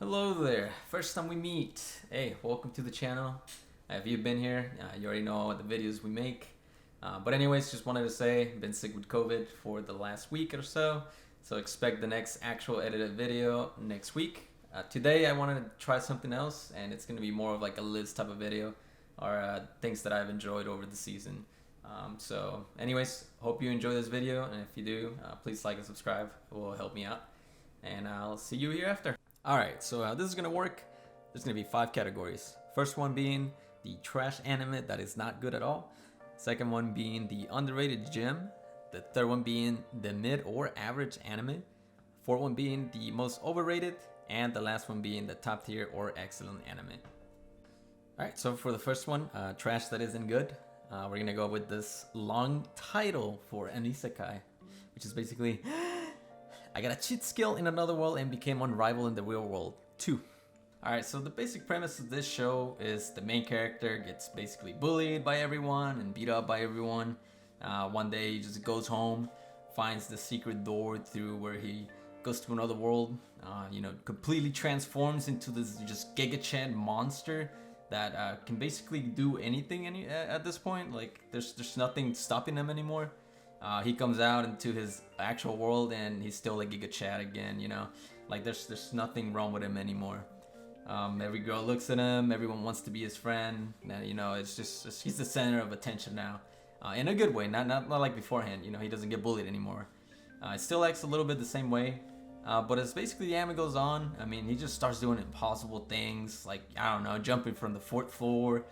Hello there. First time we meet. Hey, welcome to the channel. If you've been here, you already know what the videos we make. But anyways, just wanted to say, been sick with COVID for the last week or so. So expect the next actual edited video next week. Today I wanted to try something else, and it's going to be more of like a list type of video or things that I've enjoyed over the season. So anyways, hope you enjoy this video, and if you do, please like and subscribe. It will help me out. And I'll see you here after. Alright, so how this is gonna work, there's gonna be 5 categories. First one being the trash anime that is not good at all. Second one being the underrated gem. The third one being the mid or average anime. Fourth one being the most overrated. And the last one being the top tier or excellent anime. Alright, so for the first one, trash that isn't good, we're gonna go with this long title for an isekai, which is basically I got a cheat skill in another world and became unrivaled in the real world too. Alright, so the basic premise of this show is the main character gets basically bullied by everyone and beat up by everyone. One day he just goes home, finds the secret door through where he goes to another world, completely transforms into this just Giga Chad monster that can basically do anything at this point. Like there's nothing stopping him anymore. He comes out into his actual world and he's still like Giga Chad again, like there's nothing wrong with him anymore. Every girl looks at him, everyone wants to be his friend. It's just he's the center of attention now, in a good way, not like beforehand. He doesn't get bullied anymore. He still acts a little bit the same way, but as basically the anime goes on, he just starts doing impossible things, like I don't know, jumping from the 4th floor,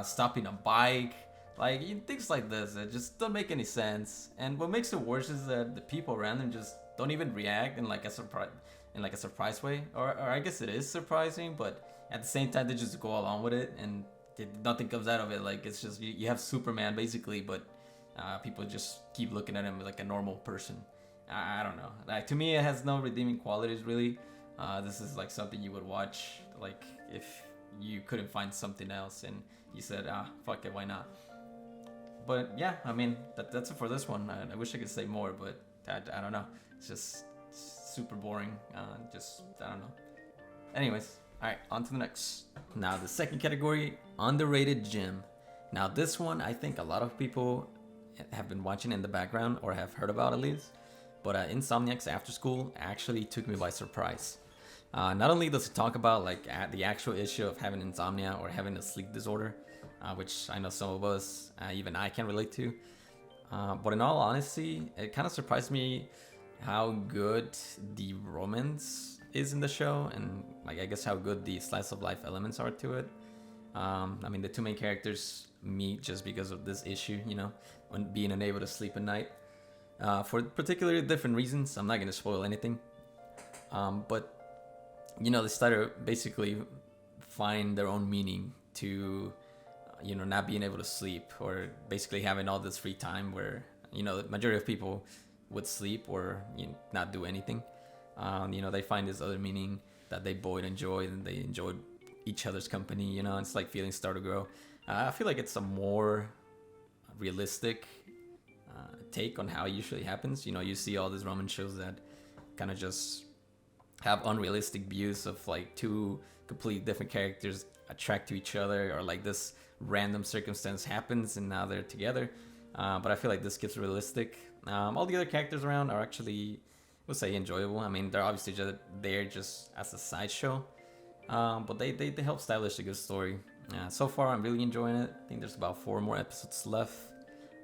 stopping a bike. Like, things like this that just don't make any sense. And what makes it worse is that the people around him just don't even react in like a surprise way. Or I guess it is surprising, but at the same time they just go along with it and nothing comes out of it. Like, it's just you have Superman basically, but people just keep looking at him like a normal person. I don't know. Like, to me, it has no redeeming qualities really. This is like something you would watch like if you couldn't find something else and you said, fuck it, why not? But yeah, that's it for this one. I wish I could say more, but I don't know. It's just super boring. I don't know. Anyways, alright, on to the next. Now, the second category, underrated gem. Now, this one, I think a lot of people have been watching in the background or have heard about at least. But Insomniac's After School actually took me by surprise. Not only does it talk about like the actual issue of having insomnia or having a sleep disorder, which I know some of us, even I can relate to. But in all honesty, it kind of surprised me how good the romance is in the show, and like I guess how good the slice of life elements are to it. The 2 main characters meet just because of this issue, when being unable to sleep at night, for particularly different reasons. I'm not gonna spoil anything, but they start to basically find their own meaning to not being able to sleep, or basically having all this free time where the majority of people would sleep or not do anything. They find this other meaning that they both enjoyed, and they enjoyed each other's company. It's like feelings start to grow. I feel like it's a more realistic take on how it usually happens. You see all these romance shows that kind of just have unrealistic views of like 2 completely different characters attract to each other, or like this random circumstance happens and now they're together. But I feel like this keeps realistic. All the other characters around are actually, we'll say, enjoyable. They're obviously just there just as a sideshow, but they help establish a good story. So far, I'm really enjoying it. I think there's about 4 more episodes left.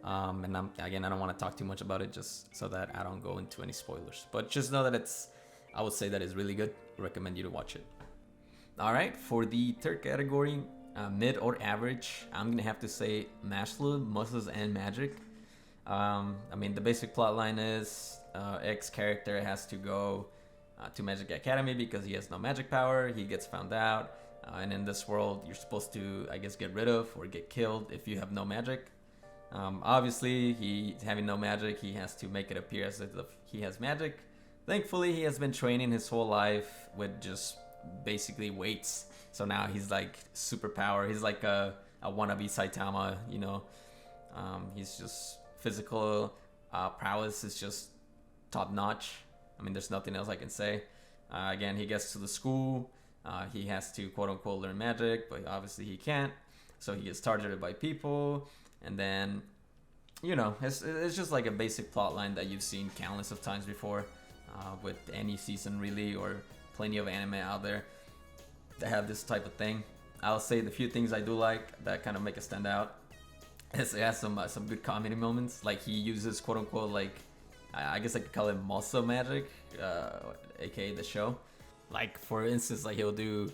And I don't want to talk too much about it just so that I don't go into any spoilers. But just know that I would say that it's really good. I recommend you to watch it. Alright, for the third category, mid or average, I'm gonna have to say Maslow, Muscles and Magic. The basic plot line is X character has to go to Magic Academy because he has no magic power. He gets found out, and in this world, you're supposed to, I guess, get rid of or get killed if you have no magic. Obviously, he having no magic, he has to make it appear as if he has magic. Thankfully, he has been training his whole life with just basically weights. So now he's like superpower. He's like a wannabe Saitama, he's just physical prowess is just top notch. There's nothing else I can say. Again, he gets to the school. He has to quote unquote learn magic, but obviously he can't. So he gets targeted by people, and then it's just like a basic plot line that you've seen countless of times before, with any season really, or plenty of anime out there that have this type of thing. I'll say the few things I do like that kind of make it stand out is it has some good comedy moments. Like he uses quote unquote like I guess I could call it muscle magic, aka the show. Like for instance, like he'll do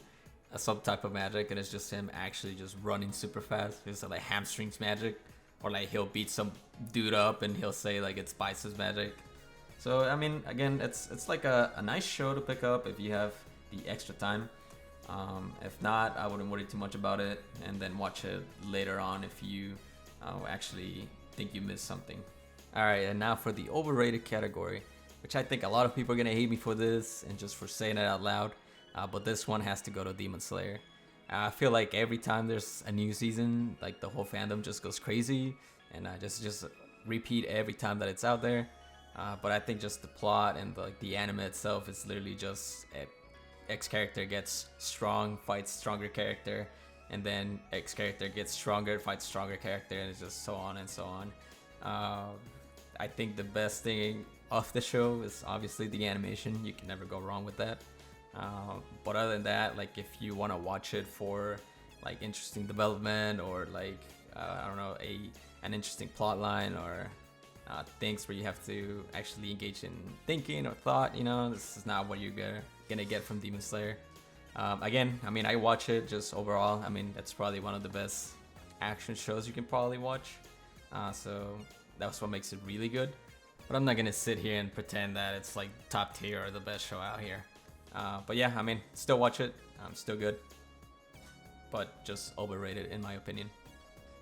some type of magic and it's just him actually just running super fast. It's like hamstrings magic, or like he'll beat some dude up and he'll say like it's biceps magic. So I mean, again, it's like a nice show to pick up if you have the extra time. If not, I wouldn't worry too much about it, and then watch it later on if you actually think you missed something. Alright, and now for the overrated category, which I think a lot of people are gonna hate me for this and just for saying it out loud, but this one has to go to Demon Slayer. I feel like every time there's a new season, like the whole fandom just goes crazy, and I just repeat every time that it's out there. But I think just the plot and the anime itself is literally just X character gets strong, fights stronger character, and then X character gets stronger, fights stronger character, and it's just so on and so on. I think the best thing of the show is obviously the animation. You can never go wrong with that. But other than that, like if you want to watch it for like interesting development, or like I don't know, an interesting plot line, or things where you have to actually engage in thinking or thought, this is not what you're gonna get from Demon Slayer. Again, I mean, I watch it just overall. I mean, that's probably one of the best action shows you can probably watch. So that's what makes it really good. But I'm not gonna sit here and pretend that it's like top tier or the best show out here. But yeah, I mean, still watch it. Still good, but just overrated in my opinion.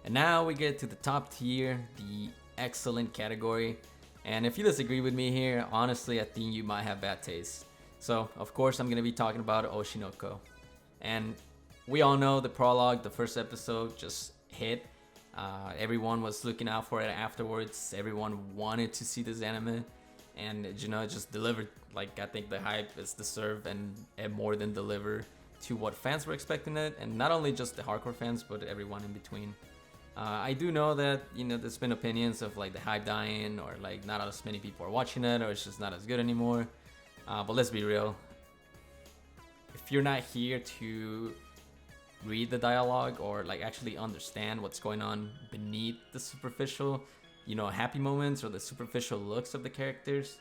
And now we get to the top tier, the excellent category. And if you disagree with me here, honestly, I think you might have bad taste. So, of course, I'm going to be talking about Oshinoko. And we all know the prologue, the first episode, just hit. Everyone was looking out for it afterwards. Everyone wanted to see this anime. And, it just delivered. Like, I think the hype is deserved and more than delivered to what fans were expecting it. And not only just the hardcore fans, but everyone in between. I do know that, there's been opinions of like the hype dying, or like not as many people are watching it, or it's just not as good anymore. But let's be real. If you're not here to read the dialogue or like actually understand what's going on beneath the superficial, happy moments or the superficial looks of the characters,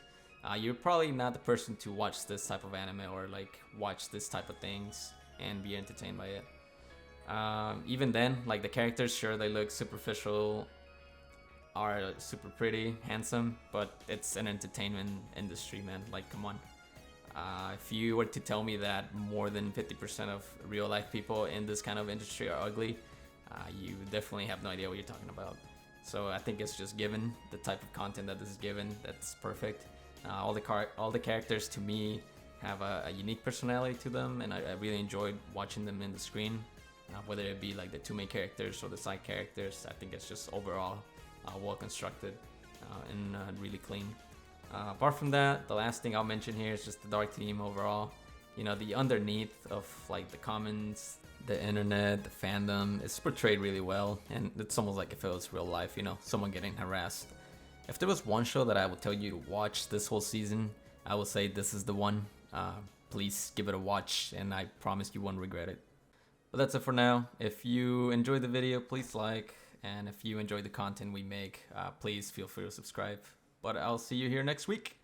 you're probably not the person to watch this type of anime or like watch this type of things and be entertained by it. Even then, like the characters, sure, they look superficial, are super pretty, handsome, but it's an entertainment industry, man. Like, come on. If you were to tell me that more than 50% of real life people in this kind of industry are ugly, you definitely have no idea what you're talking about. So I think it's just given the type of content that this is given, that's perfect. All the characters to me have a unique personality to them, and I really enjoyed watching them in the screen. Whether it be like the two main characters or the side characters, I think it's just overall well constructed and really clean. Apart from that, the last thing I'll mention here is just the dark theme overall. The underneath of like the comments, the internet, the fandom, it's portrayed really well, and it's almost like if it was real life, someone getting harassed. If there was one show that I would tell you to watch this whole season, I would say this is the one. Please give it a watch, and I promise you won't regret it. But that's it for now. If you enjoyed the video, please like. And if you enjoyed the content we make, please feel free to subscribe. But I'll see you here next week.